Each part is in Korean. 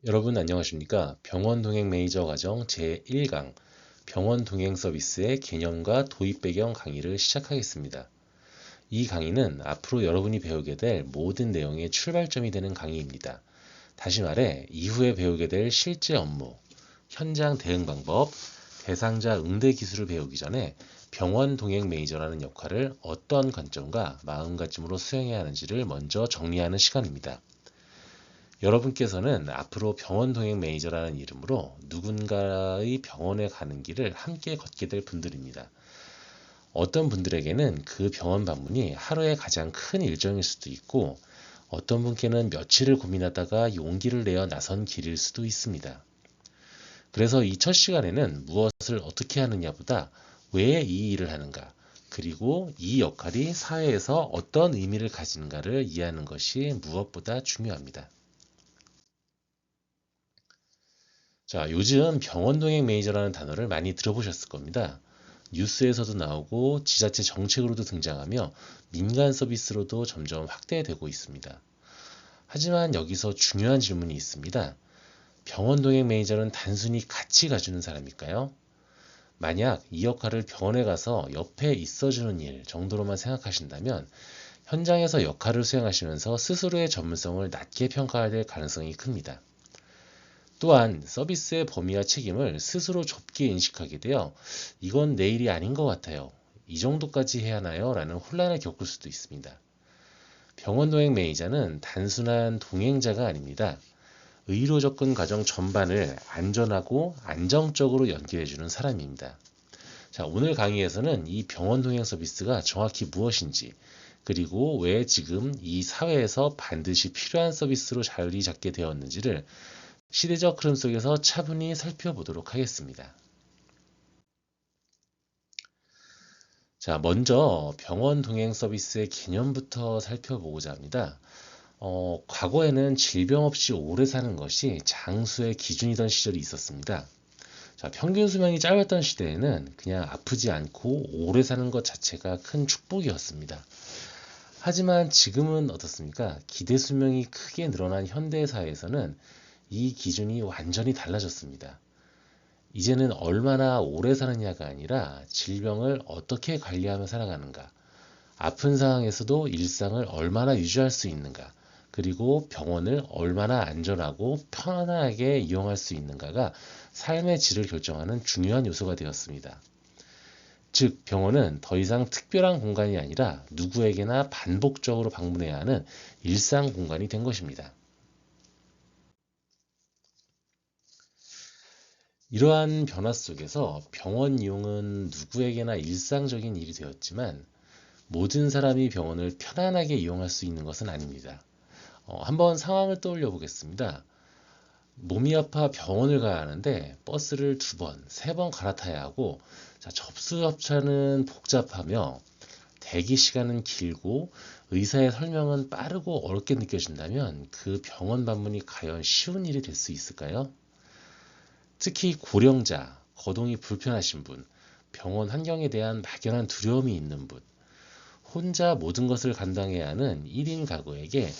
여러분 안녕하십니까? 병원 동행 매니저 과정 제1강 병원 동행 서비스의 개념과 도입 배경 강의를 시작하겠습니다. 이 강의는 앞으로 여러분이 배우게 될 모든 내용의 출발점이 되는 강의입니다. 다시 말해 이후에 배우게 될 실제 업무, 현장 대응 방법, 대상자 응대 기술을 배우기 전에 병원 동행 매니저라는 역할을 어떤 관점과 마음가짐으로 수행해야 하는지를 먼저 정리하는 시간입니다. 여러분께서는 앞으로 병원 동행 매니저라는 이름으로 누군가의 병원에 가는 길을 함께 걷게 될 분들입니다. 어떤 분들에게는 그 병원 방문이 하루의 가장 큰 일정일 수도 있고, 어떤 분께는 며칠을 고민하다가 용기를 내어 나선 길일 수도 있습니다. 그래서 이 첫 시간에는 무엇을 어떻게 하느냐보다 왜 이 일을 하는가, 그리고 이 역할이 사회에서 어떤 의미를 가지는가를 이해하는 것이 무엇보다 중요합니다. 자, 요즘 병원 동행 매니저라는 단어를 많이 들어보셨을 겁니다. 뉴스에서도 나오고 지자체 정책으로도 등장하며 민간 서비스로도 점점 확대되고 있습니다. 하지만 여기서 중요한 질문이 있습니다. 병원 동행 매니저는 단순히 같이 가주는 사람일까요? 만약 이 역할을 병원에 가서 옆에 있어주는 일 정도로만 생각하신다면 현장에서 역할을 수행하시면서 스스로의 전문성을 낮게 평가해야 될 가능성이 큽니다. 또한 서비스의 범위와 책임을 스스로 좁게 인식하게 되어 이건 내 일이 아닌 것 같아요. 이 정도까지 해야 하나요? 라는 혼란을 겪을 수도 있습니다. 병원 동행 매니저는 단순한 동행자가 아닙니다. 의료 접근 과정 전반을 안전하고 안정적으로 연계해주는 사람입니다. 자, 오늘 강의에서는 이 병원 동행 서비스가 정확히 무엇인지, 그리고 왜 지금 이 사회에서 반드시 필요한 서비스로 자리 잡게 되었는지를 시대적 흐름 속에서 차분히 살펴보도록 하겠습니다. 자, 먼저 병원 동행 서비스의 개념부터 살펴보고자 합니다. 과거에는 질병 없이 오래 사는 것이 장수의 기준이던 시절이 있었습니다. 자, 평균 수명이 짧았던 시대에는 그냥 아프지 않고 오래 사는 것 자체가 큰 축복이었습니다. 하지만 지금은 어떻습니까? 기대 수명이 크게 늘어난 현대 사회에서는 이 기준이 완전히 달라졌습니다. 이제는 얼마나 오래 사느냐가 아니라 질병을 어떻게 관리하며 살아가는가, 아픈 상황에서도 일상을 얼마나 유지할 수 있는가, 그리고 병원을 얼마나 안전하고 편안하게 이용할 수 있는가가 삶의 질을 결정하는 중요한 요소가 되었습니다. 즉, 병원은 더 이상 특별한 공간이 아니라 누구에게나 반복적으로 방문해야 하는 일상 공간이 된 것입니다. 이러한 변화 속에서 병원 이용은 누구에게나 일상적인 일이 되었지만 모든 사람이 병원을 편안하게 이용할 수 있는 것은 아닙니다. 한번 상황을 떠올려 보겠습니다. 몸이 아파 병원을 가야 하는데 버스를 두 번, 세 번 갈아타야 하고, 자, 접수 절차는 복잡하며 대기 시간은 길고 의사의 설명은 빠르고 어렵게 느껴진다면 그 병원 방문이 과연 쉬운 일이 될 수 있을까요? 특히 고령자, 거동이 불편하신 분, 병원 환경에 대한 막연한 두려움이 있는 분, 혼자 모든 것을 감당해야 하는 1인 가구에게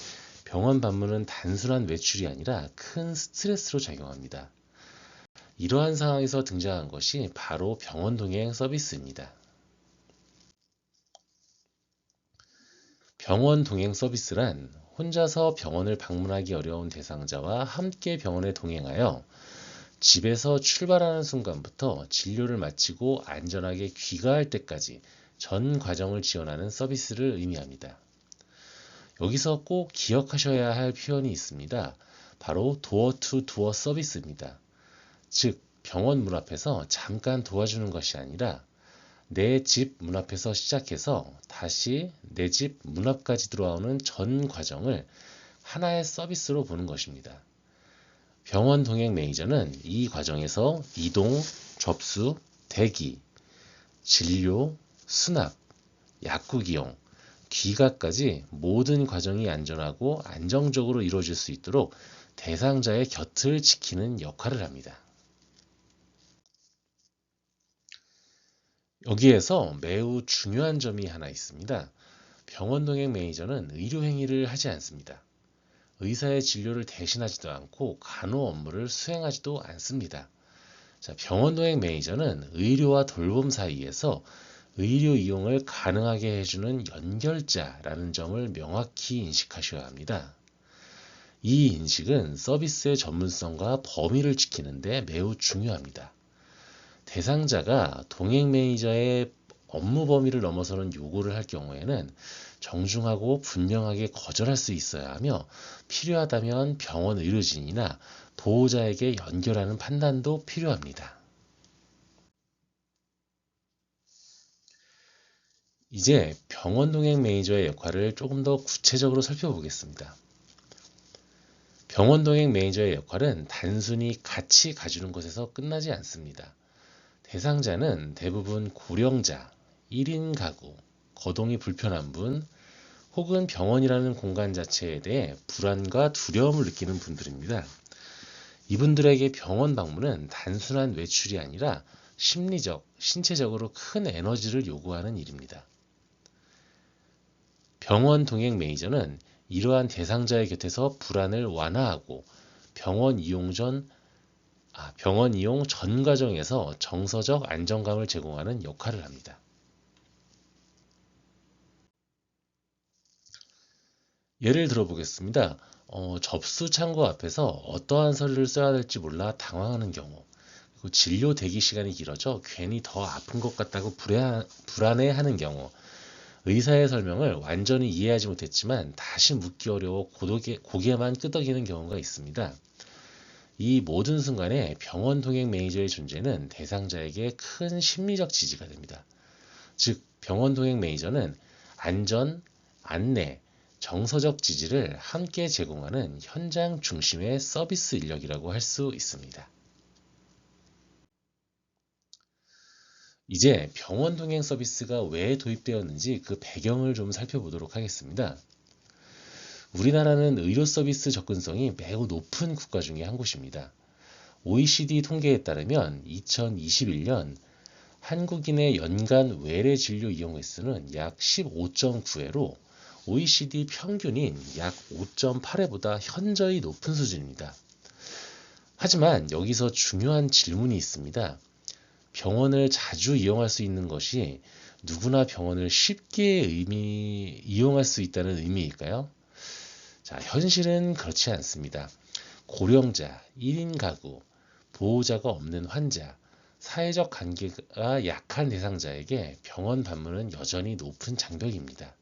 병원 방문은 단순한 외출이 아니라 큰 스트레스로 작용합니다. 이러한 상황에서 등장한 것이 바로 병원 동행 서비스입니다. 병원 동행 서비스란 혼자서 병원을 방문하기 어려운 대상자와 함께 병원에 동행하여 집에서 출발하는 순간부터 진료를 마치고 안전하게 귀가할 때까지 전 과정을 지원하는 서비스를 의미합니다. 여기서 꼭 기억하셔야 할 표현이 있습니다. 바로 도어 투 도어 서비스입니다. 즉, 병원 문 앞에서 잠깐 도와주는 것이 아니라 내 집 문 앞에서 시작해서 다시 내 집 문 앞까지 들어오는 전 과정을 하나의 서비스로 보는 것입니다. 병원 동행 매니저는 이 과정에서 이동, 접수, 대기, 진료, 수납, 약국 이용, 귀가까지 모든 과정이 안전하고 안정적으로 이루어질 수 있도록 대상자의 곁을 지키는 역할을 합니다. 여기에서 매우 중요한 점이 하나 있습니다. 병원 동행 매니저는 의료 행위를 하지 않습니다. 의사의 진료를 대신하지도 않고 간호 업무를 수행하지도 않습니다. 자, 병원 동행 매니저는 의료와 돌봄 사이에서 의료 이용을 가능하게 해주는 연결자라는 점을 명확히 인식하셔야 합니다. 이 인식은 서비스의 전문성과 범위를 지키는 데 매우 중요합니다. 대상자가 동행 매니저의 업무 범위를 넘어서는 요구를 할 경우에는 정중하고 분명하게 거절할 수 있어야 하며, 필요하다면 병원 의료진이나 보호자에게 연결하는 판단도 필요합니다. 이제 병원 동행 매니저의 역할을 조금 더 구체적으로 살펴보겠습니다. 병원 동행 매니저의 역할은 단순히 같이 가주는 것에서 끝나지 않습니다. 대상자는 대부분 고령자, 1인 가구, 거동이 불편한 분, 혹은 병원이라는 공간 자체에 대해 불안과 두려움을 느끼는 분들입니다. 이분들에게 병원 방문은 단순한 외출이 아니라 심리적, 신체적으로 큰 에너지를 요구하는 일입니다. 병원 동행 매니저는 이러한 대상자의 곁에서 불안을 완화하고 병원 이용 전 과정에서 정서적 안정감을 제공하는 역할을 합니다. 예를 들어 보겠습니다. 접수 창구 앞에서 어떠한 서류를 써야 될지 몰라 당황하는 경우, 그리고 진료 대기 시간이 길어져 괜히 더 아픈 것 같다고 불안해하는 경우, 의사의 설명을 완전히 이해하지 못했지만 다시 묻기 어려워 고개만 끄덕이는 경우가 있습니다. 이 모든 순간에 병원 동행 매니저의 존재는 대상자에게 큰 심리적 지지가 됩니다. 즉, 병원 동행 매니저는 안전, 안내, 정서적 지지를 함께 제공하는 현장 중심의 서비스 인력이라고 할 수 있습니다. 이제 병원 동행 서비스가 왜 도입되었는지 그 배경을 좀 살펴보도록 하겠습니다. 우리나라는 의료 서비스 접근성이 매우 높은 국가 중에 한 곳입니다. OECD 통계에 따르면 2021년 한국인의 연간 외래 진료 이용 횟수는 약 15.9회로 OECD 평균인 약 5.8회보다 현저히 높은 수준입니다. 하지만 여기서 중요한 질문이 있습니다. 병원을 자주 이용할 수 있는 것이 누구나 병원을 쉽게 이용할 수 있다는 의미일까요? 자, 현실은 그렇지 않습니다. 고령자, 1인 가구, 보호자가 없는 환자, 사회적 관계가 약한 대상자에게 병원 방문은 여전히 높은 장벽입니다.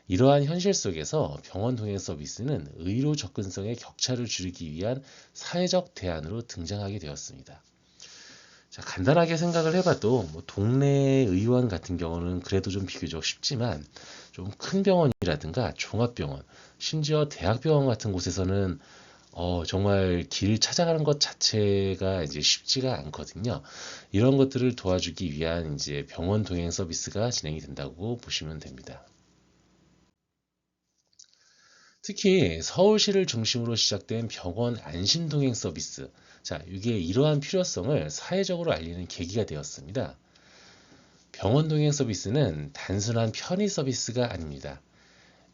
이러한 현실 속에서 병원 동행 서비스는 의료 접근성의 격차를 줄이기 위한 사회적 대안으로 등장하게 되었습니다. 자, 간단하게 생각을 해봐도 동네 의원 같은 경우는 그래도 좀 비교적 쉽지만, 좀 큰 병원이라든가 종합병원, 심지어 대학병원 같은 곳에서는 정말 길 찾아가는 것 자체가 이제 쉽지가 않거든요. 이런 것들을 도와주기 위한 이제 병원 동행 서비스가 진행이 된다고 보시면 됩니다. 특히 서울시를 중심으로 시작된 병원 안심 동행 서비스. 자, 이게 이러한 필요성을 사회적으로 알리는 계기가 되었습니다. 병원 동행 서비스는 단순한 편의 서비스가 아닙니다.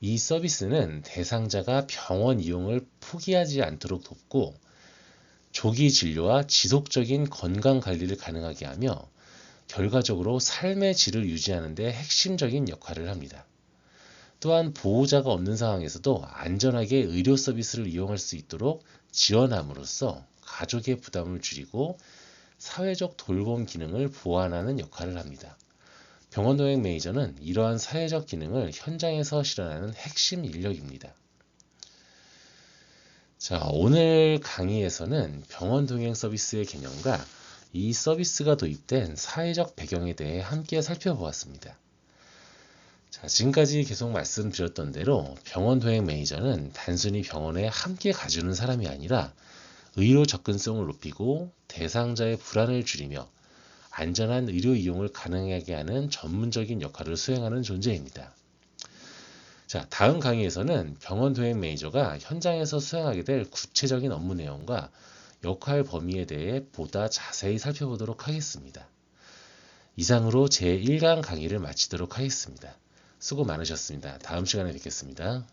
이 서비스는 대상자가 병원 이용을 포기하지 않도록 돕고, 조기 진료와 지속적인 건강 관리를 가능하게 하며, 결과적으로 삶의 질을 유지하는 데 핵심적인 역할을 합니다. 또한 보호자가 없는 상황에서도 안전하게 의료 서비스를 이용할 수 있도록 지원함으로써 가족의 부담을 줄이고 사회적 돌봄 기능을 보완하는 역할을 합니다. 병원 동행 매니저는 이러한 사회적 기능을 현장에서 실현하는 핵심 인력입니다. 자, 오늘 강의에서는 병원 동행 서비스의 개념과 이 서비스가 도입된 사회적 배경에 대해 함께 살펴보았습니다. 자, 지금까지 계속 말씀드렸던 대로 병원 동행 매니저는 단순히 병원에 함께 가주는 사람이 아니라 의료 접근성을 높이고 대상자의 불안을 줄이며 안전한 의료 이용을 가능하게 하는 전문적인 역할을 수행하는 존재입니다. 자, 다음 강의에서는 병원 동행 매니저가 현장에서 수행하게 될 구체적인 업무 내용과 역할 범위에 대해 보다 자세히 살펴보도록 하겠습니다. 이상으로 제1강 강의를 마치도록 하겠습니다. 수고 많으셨습니다. 다음 시간에 뵙겠습니다.